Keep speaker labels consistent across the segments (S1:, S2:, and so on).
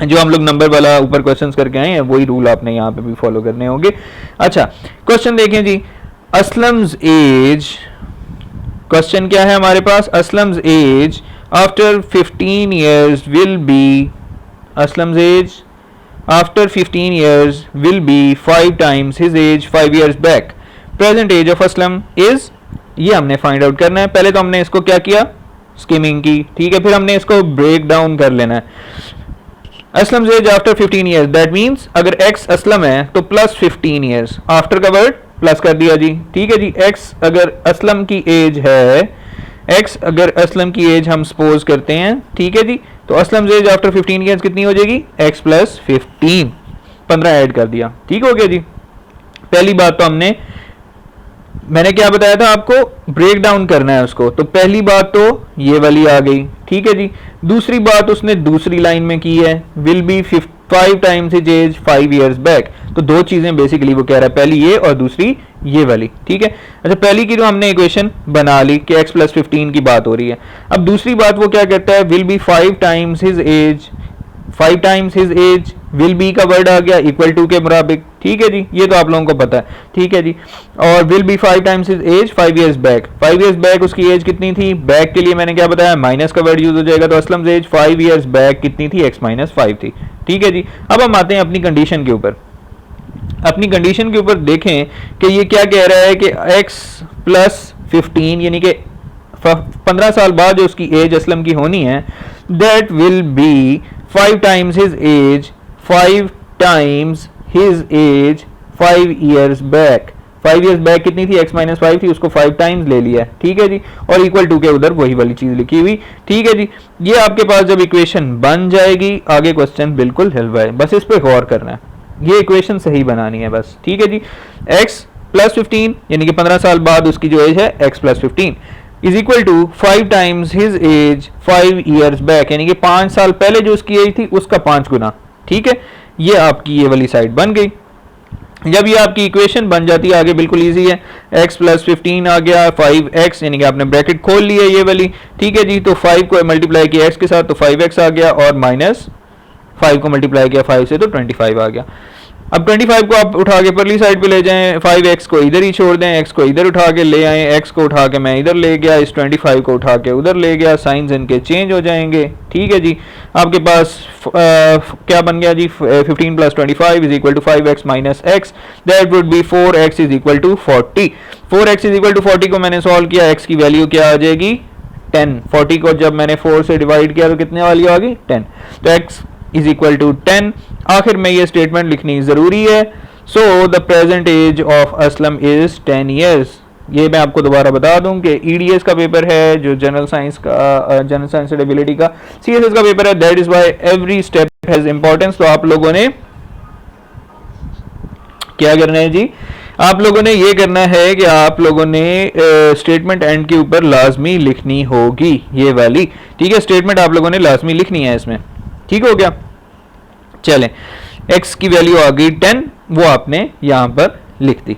S1: जो हम लोग नंबर वाला ऊपर क्वेश्चंस करके आए हैं वही रूल आपने यहाँ पे भी फॉलो करने होंगे। अच्छा, क्वेश्चन देखें जी, असलम्स एज, क्वेश्चन क्या है हमारे पास, Aslam's age after 15 years will be, Aslam's age after 15 years will be 5 times his age 5 years back, present age of Aslam is, ये हमने फाइंड आउट करना है। पहले तो हमने इसको क्या किया, स्कीमिंग की, ठीक है, फिर हमने इसको ब्रेक डाउन कर लेना है। Aslam age after 15 years, that means अगर एक्स असलम है तो प्लस 15 years, आफ्टर का वर्ड प्लस कर दिया जी, ठीक है जी। एक्स अगर असलम की एज है, एक्स अगर असलम की एज हम सपोज करते हैं, ठीक है जी, तो असलम एज आफ्टर 15 years कितनी हो जाएगी, एक्स प्लस 15, 15 ऐड कर दिया, ठीक हो गया जी। पहली बात तो मैंने क्या बताया था आपको, ब्रेक डाउन करना है उसको, तो पहली बात तो ये वाली आ गई, ठीक है जी। दूसरी बात उसने दूसरी लाइन में की है, will be 5 times his age 5 years back, तो दो चीजें बेसिकली वो कह रहा है, पहली ये और दूसरी ये वाली, ठीक है। अच्छा, पहली की तो हमने इक्वेशन बना ली कि x प्लस 15 की बात हो रही है। अब दूसरी बात वो क्या कहता है, will be 5 times his age, 5 times his age, will be का वर्ड आ गया इक्वल टू के मुताबिक, ठीक है जी, ये तो आप लोगों को पता है, ठीक है जी। और will be 5 times his age 5 years back, 5 years back उसकी एज कितनी थी, बैक के लिए मैंने क्या बताया, माइनस का वर्ड यूज हो जाएगा, तो असलम एज 5 years back कितनी थी, x माइनस 5 थी, ठीक है जी। अब हम आते हैं अपनी कंडीशन के ऊपर, अपनी कंडीशन के ऊपर देखें कि ये क्या कह रहा है कि x प्लस 15 यानी कि 15 साल बाद जो उसकी एज असलम की होनी है, that will be 5 times his age 5 times his age 5 years back, 5 years back कितनी थी, x माइनस 5 थी, उसको 5 टाइम्स ले लिया, ठीक है जी, और इक्वल टू के उधर वही वाली चीज लिखी हुई, ठीक है जी। ये आपके पास जब इक्वेशन बन जाएगी, आगे क्वेश्चन बिल्कुल हलवा है, बस इस पे गौर करना है, ये इक्वेशन सही बनानी है बस, ठीक है जी। x प्लस 15 यानी कि 15 साल बाद उसकी जो एज है x plus 15 is equal to 5 times his age 5 years back, यानी कि 5 साल पहले जो उसकी एज थी उसका 5 गुना, ठीक है। ये आपकी ये वाली साइड बन गई। जब ये आपकी इक्वेशन बन जाती है आगे बिल्कुल इजी है, x प्लस 15 आ गया, 5x यानी कि आपने ब्रैकेट खोल ली है ये वाली, ठीक है जी। तो 5 को मल्टीप्लाई किया x के साथ तो 5x आ गया, और माइनस 5 को मल्टीप्लाई किया 5 से तो 25 आ गया। अब 25 को आप उठा के परली साइड पे ले जाएं, 5x को इधर ही छोड़ दें, x को इधर उठा के ले आए, x को उठा के मैं इधर ले गया, इस 25 को उठा के उधर ले गया, साइंस इनके चेंज हो जाएंगे, ठीक है जी। आपके पास क्या बन गया जी, 15 plus 25 is equal to 5x minus x, that would be 4x is equal to 40। 4x is equal to 40 को मैंने सॉल्व किया, x की वैल्यू क्या आ जाएगी 10, 40 को जब मैंने 4 से डिवाइड किया तो कितने वाली आ गई 10, तो x इज इक्वल टू 10। आखिर में ये स्टेटमेंट लिखनी जरूरी है, so the present age of Aslam is 10 years। ये मैं आपको दोबारा बता दूं कि ईडीएस का पेपर है जो जनरल साइंस का, जनरल साइंस एंड एबिलिटी का, सीएसएस का पेपर है, that is why every step has importance. तो आप लोगों ने क्या करना है जी, आप लोगों ने ये करना है कि आप लोगों ने स्टेटमेंट एंड के ऊपर लाजमी लिखनी होगी ये वाली, ठीक है, स्टेटमेंट आप लोगों ने लाजमी लिखनी है इसमें, ठीक हो गया। चलें, x की वैल्यू आ गई 10, वो आपने यहां पर लिख दी।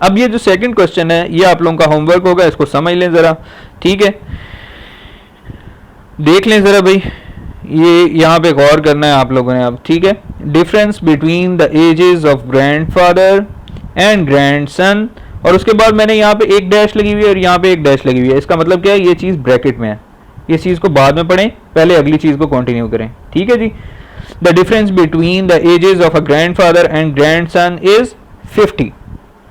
S1: अब ये जो सेकंड क्वेश्चन है ये आप लोगों का होमवर्क होगा, इसको समझ लें जरा, ठीक है, देख लें जरा भाई, ये यहां पे गौर करना है आप लोगों ने अब, ठीक है। Difference between the ages of grandfather and grandson, और उसके बाद मैंने यहाँ पे एक डैश लगी हुई है और यहाँ पे एक डैश लगी हुई है, इसका मतलब क्या है, ये चीज ब्रैकेट में है, ये चीज को बाद में पढ़ें, पहले अगली चीज को कंटिन्यू करें, ठीक है जी। The difference between the ages of a grandfather and grandson is 50,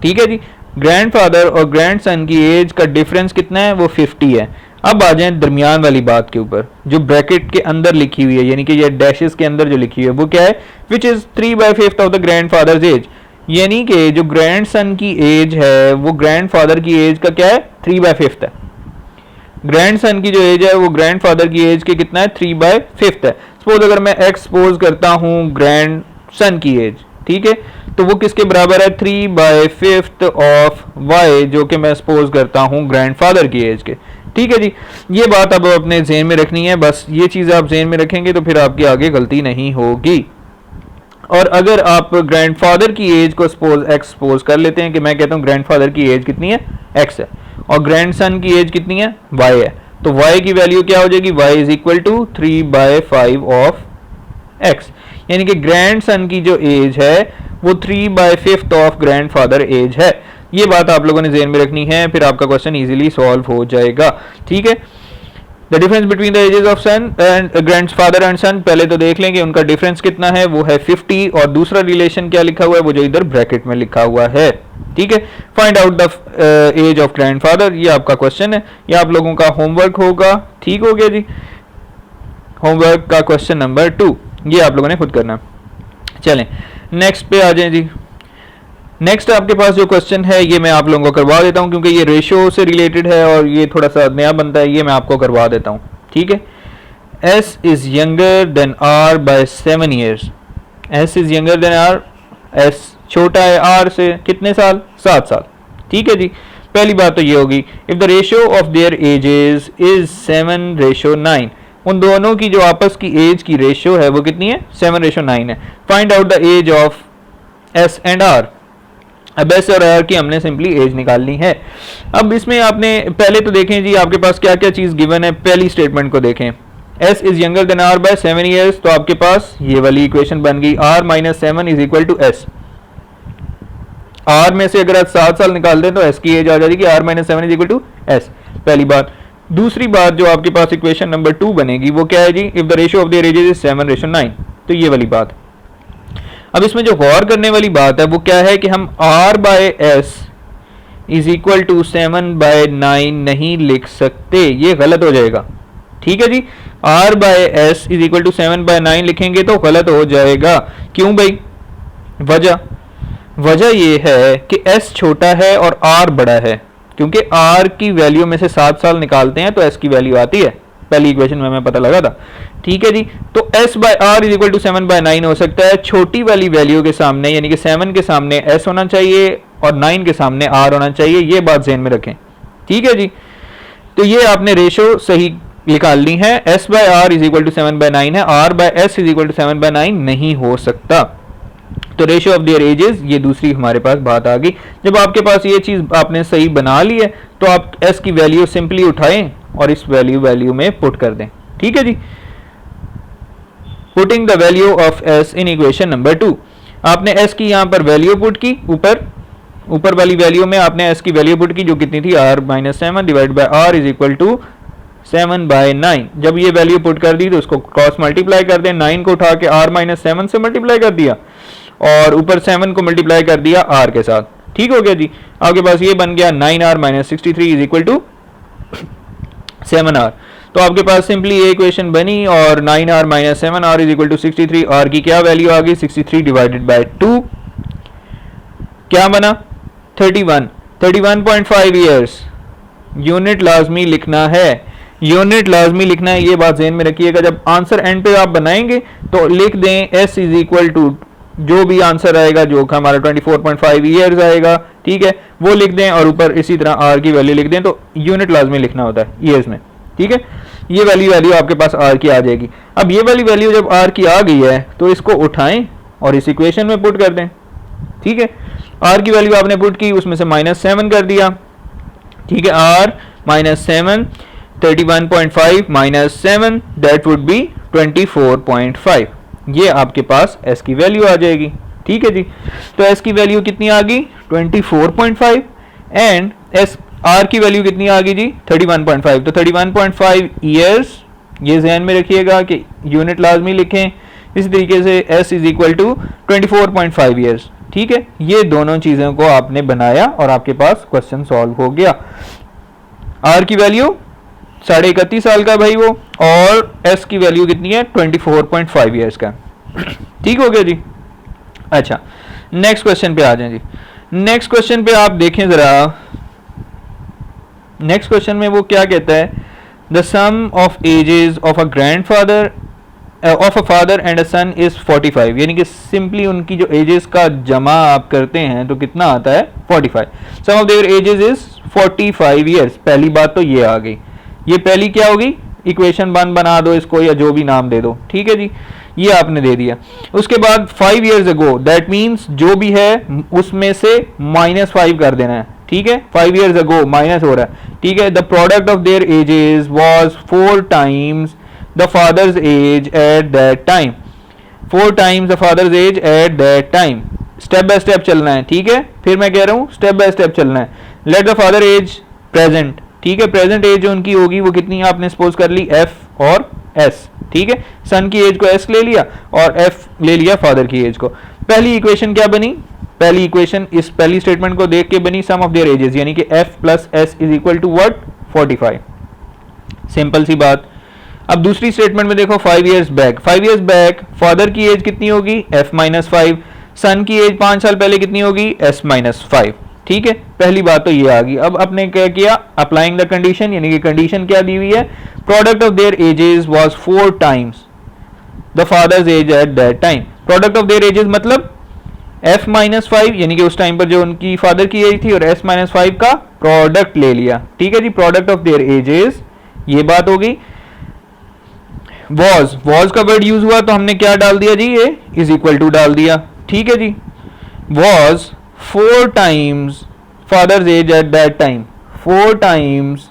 S1: ठीक है जी। ग्रैंडफादर और ग्रैंडसन की एज का डिफरेंस कितना है, वो 50 है। अब आ जाएं दरमियान वाली बात के ऊपर, जो ब्रैकेट के अंदर लिखी हुई है, यानी कि ये डैशेस के अंदर जो लिखी हुई है वो क्या है, which is 3/5 of the grandfather's age, यानी कि जो ग्रैंडसन की एज है वो ग्रैंडफादर की एज का क्या है 3/5 है। ग्रैंडसन की जो एज है वो ग्रैंडफादर की एज के कितना है 3/5 है। सपोज अगर मैं एक्स सपोज करता हूँ ग्रैंडसन की एज, ठीक है, तो वो किसके बराबर है 3/5 ऑफ वाई, जो कि मैं सपोज करता हूँ ग्रैंडफादर की एज के, ठीक है जी। ये बात अब अपने ज़हन में रखनी है, बस ये चीज़ आप ज़हन में रखेंगे तो फिर आपकी आगे गलती नहीं होगी। और अगर आप ग्रैंडफादर की एज को सपोज एक्स सपोज कर लेते हैं कि मैं कहता हूँ ग्रैंडफादर की एज कितनी है एक्स है और ग्रैंडसन की एज कितनी है वाई है, तो y की वैल्यू क्या हो जाएगी, y is equal to 3/5 of x, यानी कि ग्रैंड सन की जो एज है वो 3/5 ऑफ ग्रैंड फादर एज है। ये बात आप लोगों ने ज़हन में रखनी है, फिर आपका क्वेश्चन इजीली सॉल्व हो जाएगा। ठीक है, the difference between the ages of son and grandfather and son, पहले तो देख लेंगे उनका डिफरेंस कितना है, वो है 50, और दूसरा रिलेशन क्या लिखा हुआ है, वो जो इधर ब्रैकेट में लिखा हुआ है। ठीक है, find out the age of grandfather, ये आपका क्वेश्चन है, ये आप लोगों का होमवर्क होगा। ठीक हो गया जी, होमवर्क का क्वेश्चन नंबर 2 ये आप लोगों ने खुद करना। चलें नेक्स्ट पे आ जाएं जी। नेक्स्ट आपके पास जो क्वेश्चन है ये मैं आप लोगों को करवा देता हूं, क्योंकि ये रेशियो से रिलेटेड है और ये थोड़ा सा नया बनता है, ये मैं आपको करवा देता हूं। ठीक है, S is younger than R by 7 years। S is younger than R, S छोटा है R से कितने साल, 7 साल। ठीक है जी, पहली बात तो ये होगी, if the ratio of their ages is 7:9, उन दोनों की जो आपस की एज की रेशियो है वो कितनी है, 7:9 है। Find out the age of S and R। अब S और R की हमने सिंपली एज निकालनी है। अब इसमें आपने पहले तो देखें जी आपके पास क्या क्या चीज गिवन है, पहली स्टेटमेंट को देखें, S is younger than R by 7 years, तो आपके पास ये वाली इक्वेशन बन गई, R - 7 is equal to S। R में से अगर आप 7 साल निकाल दें तो S की एज आ जाएगी R - 7 is equal to S, पहली बात। दूसरी बात जो आपके पास इक्वेशन नंबर 2 बनेगी वो क्या है जी, if the ratio of their ages is 7:9, तो ये वाली बात। अब इसमें जो गौर करने वाली बात है वो क्या है कि हम R by S is equal to 7/9 नहीं लिख सकते, ये गलत हो जाएगा। ठीक है जी, R by S is equal to 7/9 लिखेंगे तो गलत हो जाएगा। क्यों भाई, वजह ये है कि S छोटा है और R बड़ा है, क्योंकि R की वैल्यू में से 7 साल निकालते हैं तो S की वैल्यू आती है, पहली इक्वेशन में हमें पता लगा था। ठीक है जी, तो S by R is equal to 7/9 हो सकता है, छोटी वाली वैल्यू के सामने यानी कि 7 के सामने S होना चाहिए और 9 के सामने R होना चाहिए, ये बात ध्यान में रखें। ठीक है जी, तो ये आपने रेशो सही निकालनी है, S by R is equal to 7/9 है, R by S is equal to 7/9 नहीं हो सकता। तो रेशियो ऑफ देयर एजेस, ये दूसरी हमारे पास बात आ गई। जब आपके पास ये चीज आपने सही बना ली है तो आप S की वैल्यू सिंपली उठाएं और इस वैल्यू में पुट कर दें। ठीक है जी, putting the value of S in equation number 2, आपने S की यहाँ पर वैल्यू पुट की, ऊपर वाली वैल्यू में आपने S की वैल्यू पुट की जो कितनी थी, R - 7 divide by R is equal to 7/9। जब ये वैल्यू पुट कर दी तो उसको क्रॉस मल्टीप्लाई कर दें, 9 को उठा के R - 7 से मल्टीप्लाई कर दिया और ऊपर 7 को मल्टीप्लाई कर दिया R के साथ। ठीक हो गया जी, आपके पास ये बन गया 9R - 63 is equal to 7R। तो आपके पास सिंपली ये इक्वेशन बनी और 9R - 7R is equal to 63, R की क्या वैल्यू आ गई, 63 डिवाइडेड बाय 2 क्या बना, 31.5 ईयर्स। यूनिट लाजमी लिखना है, यूनिट लाजमी लिखना है, ये बात ध्यान में रखिएगा। जब आंसर एंड पे आप बनाएंगे तो लिख दें S इज इक्वल टू जो भी आंसर आएगा, जो हमारा 24.5 ईयर्स आएगा, ठीक है, वो लिख दें और ऊपर इसी तरह R की वैल्यू लिख दें। तो यूनिट लाजमी लिखना होता है ईयर्स में। ठीक है, ये वैल्यू आपके पास R की आ जाएगी। अब ये वाली वैल्यू जब R की आ गई है तो इसको उठाएं और इस इक्वेशन में पुट कर दें। ठीक है, R की वैल्यू आपने पुट की, उसमें से -7 कर दिया। ठीक है, R - 7 31.5 - 7 दैट वुड बी 24.5, ये आपके पास S की वैल्यू आ जाएगी। ठीक है जी, तो S की वैल्यू कितनी आ गई, 24.5 एंड R की वैल्यू कितनी आ गई जी, 31.5। तो 31.5 ईयर्स, ये ध्यान में रखिएगा कि यूनिट लाजमी लिखें। इसी तरीके से S is equal to 24.5 years. ठीक है, ये दोनों चीज़ों को आपने बनाया और आपके पास क्वेश्चन सॉल्व हो गया। R की वैल्यू 31.5 साल का भाई वो, और S की वैल्यू कितनी है, 24.5 ईयर्स का। ठीक हो गया जी। अच्छा, नेक्स्ट क्वेश्चन पे आ जाएं जी। नेक्स्ट क्वेश्चन पे आप देखें जरा, नेक्स्ट क्वेश्चन में वो क्या कहता है, the sum of ages of a grandfather of a father and a son is 45, यानी कि सिंपली उनकी जो एजेस का जमा आप करते हैं तो कितना आता है, 45। Sum of their ages is 45 years. पहली बात तो ये आ गई, ये पहली क्या होगी, इक्वेशन 1 बना दो इसको या जो भी नाम दे दो। ठीक है जी, ये आपने दे दिया। उसके बाद 5 years ago, दैट मीन्स जो भी है उसमें से -5 कर देना है। ठीक है, 5 years ago माइनस हो रहा है। ठीक है, the product of their edges was 4 times the fathers age at that time. 4 times the fathers age at that time. Step by step चलना है, ठीक है, फिर मैं कह रहा हूँ स्टेप बाय स्टेप चलना है। Let the father age present, ठीक है, प्रेजेंट एज जो उनकी होगी वो कितनी आपने सपोज कर ली एफ और एस, ठीक है, सन की एज को एस ले लिया और एफ ले लिया फादर की एज को। पहली इक्वेशन क्या बनी, पहली इक्वेशन इस पहली स्टेटमेंट को देख के बनी, सम ऑफ देयर एजेस, यानी कि F plus S is equal to what 45, simple सी बात। अब दूसरी स्टेटमेंट में देखो 5 years back, 5 years back father की एज कितनी होगी एफ माइनस 5, सन की एज 5 साल पहले कितनी होगी एस माइनस 5, ठीक है, पहली बात तो ये आ गई। अब आपने क्या किया, अप्लाइंग द कंडीशन, यानी कि कंडीशन क्या दी हुई है, product of their edges was 4 times the fathers age at that time. Product of their edges मतलब f माइनस 5 यानी कि उस टाइम पर जो उनकी फादर की एज थी और s माइनस 5 का प्रोडक्ट ले लिया, ठीक है जी, प्रोडक्ट ऑफ देयर एजेस, ये बात हो गई। वॉज का वर्ड यूज हुआ तो हमने क्या डाल दिया जी, ये इज इक्वल टू डाल दिया, ठीक है जी। Was 4 times father's age at that time, 4 times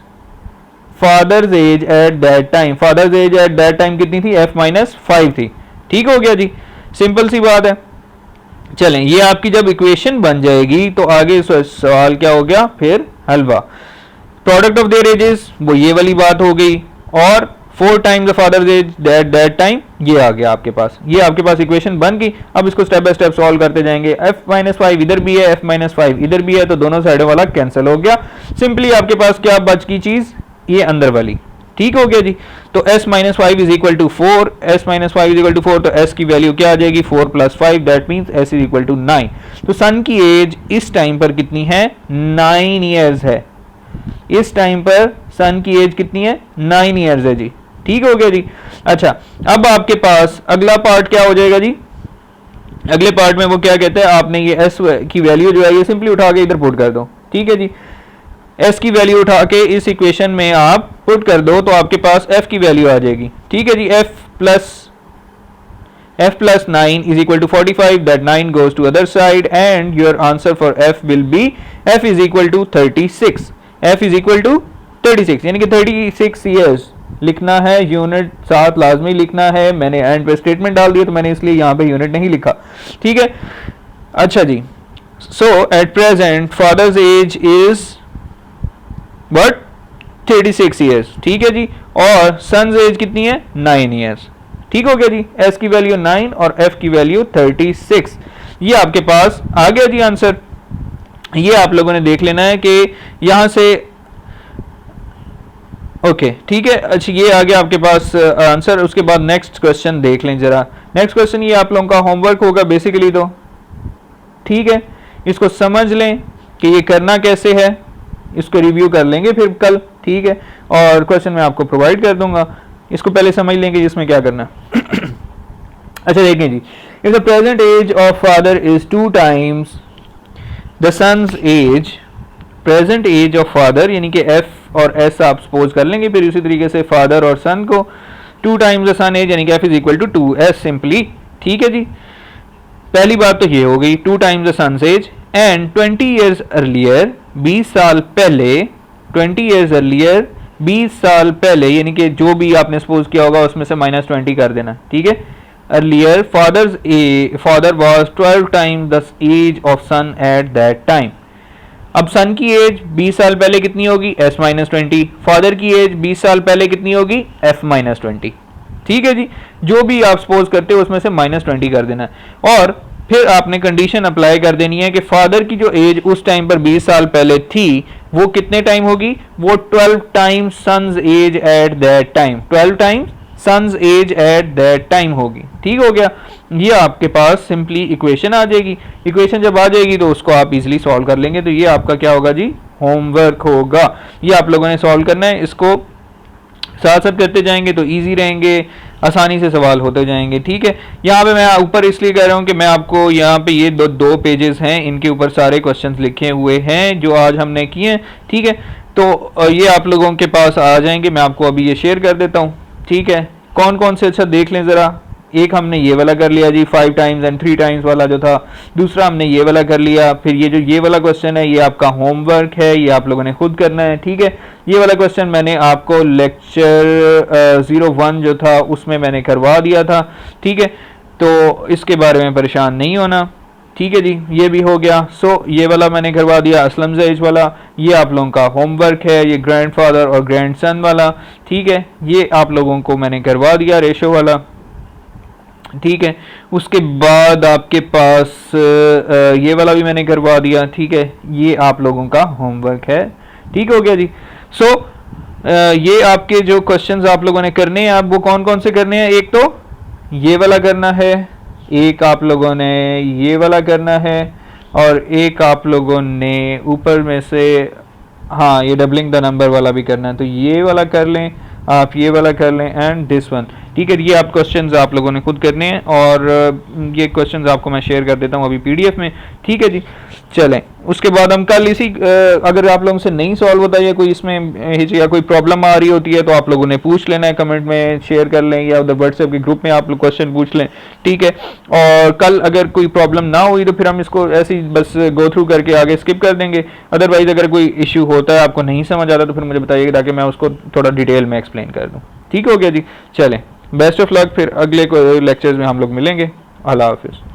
S1: father's age at that time, father's age at that time कितनी थी f माइनस 5 थी, ठीक हो गया जी, सिंपल सी बात है। चलें, ये आपकी जब इक्वेशन बन जाएगी तो आगे सवाल क्या हो गया, फिर हलवा। प्रोडक्ट ऑफ देयर एजेस वो ये वाली बात हो गई, और 4 times the father's age that time ये आ गया आपके पास, ये आपके पास इक्वेशन बन गई। अब इसको स्टेप बाय स्टेप सॉल्व करते जाएंगे। f माइनस 5 इधर भी है, f माइनस 5 इधर भी है, तो दोनों साइडों वाला कैंसिल हो गया। सिंपली आपके पास क्या बच की चीज, ये अंदर वाली, ठीक हो गया जी। तो s minus 5 is equal to 4, s minus 5 is equal to 4, तो s की वैल्यू क्या आ जाएगी 4 plus 5, that means s is equal to 9। तो सन की एज इस टाइम पर कितनी है 9 ईयर्स है, इस टाइम पर सन की एज कितनी है 9 ईयर्स है जी, ठीक हो गया जी। अच्छा, अब आपके पास अगला पार्ट क्या हो जाएगा जी, अगले पार्ट में वो क्या कहते हैं, आपने ये s की वैल्यू जो है ये सिंपली उठा के इधर पुट कर दो, ठीक है जी। s की वैल्यू उठा के इस इक्वेशन में आप पुट कर दो तो आपके पास f की वैल्यू आ जाएगी, ठीक है जी। f plus 9 is equal to 45, that 9 goes to other side and your answer for f will be f is equal to 36, f is equal to 36, यानी कि 36 ईयर्स लिखना है, यूनिट साथ लाजमी लिखना है। मैंने एंड पे स्टेटमेंट डाल दिया तो मैंने इसलिए यहाँ पे यूनिट नहीं लिखा, ठीक है। अच्छा जी, so at present father's age is but 36 years, ठीक है जी, और सन्स एज कितनी है 9 ईयर्स, ठीक हो गया जी। s की वैल्यू 9 और f की वैल्यू 36, ये आपके पास आ गया जी आंसर। ये आप लोगों ने देख लेना है कि यहां से ओके, ठीक है। अच्छा, ये आ गया आपके पास आंसर। उसके बाद नेक्स्ट क्वेश्चन देख लें जरा। नेक्स्ट क्वेश्चन ये आप लोगों का होमवर्क होगा बेसिकली, तो ठीक है, इसको समझ लें कि ये करना कैसे है, इसको रिव्यू कर लेंगे फिर कल, ठीक है, और क्वेश्चन मैं आपको प्रोवाइड कर दूंगा। इसको पहले समझ लेंगे जिसमें क्या करना है। अच्छा देखें जी, if the present age of father is 2 times the son's age, present age of father यानी कि f और s आप सपोज कर लेंगे, फिर उसी तरीके से फादर और सन को 2 टाइम्स द सन एज यानी कि f is equal to 2s simply, ठीक है जी। पहली बात तो ये हो गई 2 times the son's age and 20 years earlier, 20 साल पहले, 20 ईयर्स अर्लियर 20 साल पहले, यानी कि जो भी आपने सपोज किया होगा उसमें से -20 कर देना, ठीक है। Earlier father was 12 times the age of son at that time. अब सन की एज 20 साल पहले कितनी होगी s माइनस 20, फादर की एज 20 साल पहले कितनी होगी f माइनस 20, ठीक है जी। जो भी आप सपोज करते हो उसमें से -20 कर देना है, और फिर आपने कंडीशन अप्लाई कर देनी है कि फादर की जो एज उस टाइम पर 20 साल पहले थी वो कितने टाइम होगी, वो 12 times son's age at that time, 12 times son's age at that time होगी, ठीक हो गया। ये आपके पास सिंपली इक्वेशन आ जाएगी। इक्वेशन जब आ जाएगी तो उसको आप इजीली सॉल्व कर लेंगे। तो ये आपका क्या होगा जी, होमवर्क होगा। ये आप लोगों ने सॉल्व करना है, इसको साथ साथ करते जाएंगे तो इजी रहेंगे, आसानी से सवाल होते जाएंगे, ठीक है। यहाँ पे मैं ऊपर इसलिए कह रहा हूँ कि मैं आपको यहाँ पे ये दो पेजेस हैं, इनके ऊपर सारे क्वेश्चंस लिखे हुए हैं जो आज हमने किए हैं, ठीक है। तो ये आप लोगों के पास आ जाएंगे, मैं आपको अभी ये शेयर कर देता हूँ, ठीक है। कौन कौन से, अच्छा देख लें ज़रा। एक हमने ये वाला कर लिया जी 5 टाइम्स एंड 3 टाइम्स वाला जो था, दूसरा हमने ये वाला कर लिया। फिर ये जो ये वाला क्वेश्चन है ये आपका होमवर्क है, ये आप लोगों ने खुद करना है, ठीक है। ये वाला क्वेश्चन मैंने आपको लेक्चर 01 जो था उसमें मैंने करवा दिया था, ठीक है। तो इसके बारे में परेशान नहीं होना। ठीक है जी, ये भी हो गया। सो ये वाला मैंने करवा दिया, असलम्स एज वाला। ये आप लोगों का होमवर्क है, ये ग्रैंडफादर और ग्रैंडसन वाला। ठीक है, ये आप लोगों को मैंने करवा दिया रेशो वाला। ठीक है, उसके बाद आपके पास ये वाला भी मैंने करवा दिया। ठीक है, ये आप लोगों का होमवर्क है। ठीक हो गया जी। सो ये आपके जो क्वेश्चंस आप लोगों ने करने हैं, आप वो कौन कौन से करने हैं? एक तो ये वाला करना है, एक आप लोगों ने ये वाला करना है, और एक आप लोगों ने ऊपर में से हाँ ये डबलिंग द नंबर वाला भी करना है। तो ये वाला कर लें आप, ये वाला कर लें, एंड दिस वन। ठीक है, ये आप क्वेश्चंस आप लोगों ने खुद करने हैं, और ये क्वेश्चंस आपको मैं शेयर कर देता हूँ अभी पीडीएफ में। ठीक है जी, चलें उसके बाद हम कल इसी अगर आप लोगों से नहीं सॉल्व होता या कोई इसमें या कोई प्रॉब्लम आ रही होती है तो आप लोगों ने पूछ लेना है, कमेंट में शेयर कर लें या उधर व्हाट्सएप के ग्रुप में आप लोग क्वेश्चन पूछ लें। ठीक है, और कल अगर कोई प्रॉब्लम ना हुई तो फिर हम इसको ऐसे ही बस गो थ्रू करके आगे स्किप कर देंगे। अदरवाइज अगर कोई इशू होता है, आपको नहीं समझ आता, तो फिर मुझे बताइएगा ताकि मैं उसको थोड़ा डिटेल में एक्सप्लेन कर दूँ। ठीक हो गया जी, चलें बेस्ट ऑफ लक, फिर अगले लेक्चर्स में हम लोग मिलेंगे। अल्लाह हाफिज़।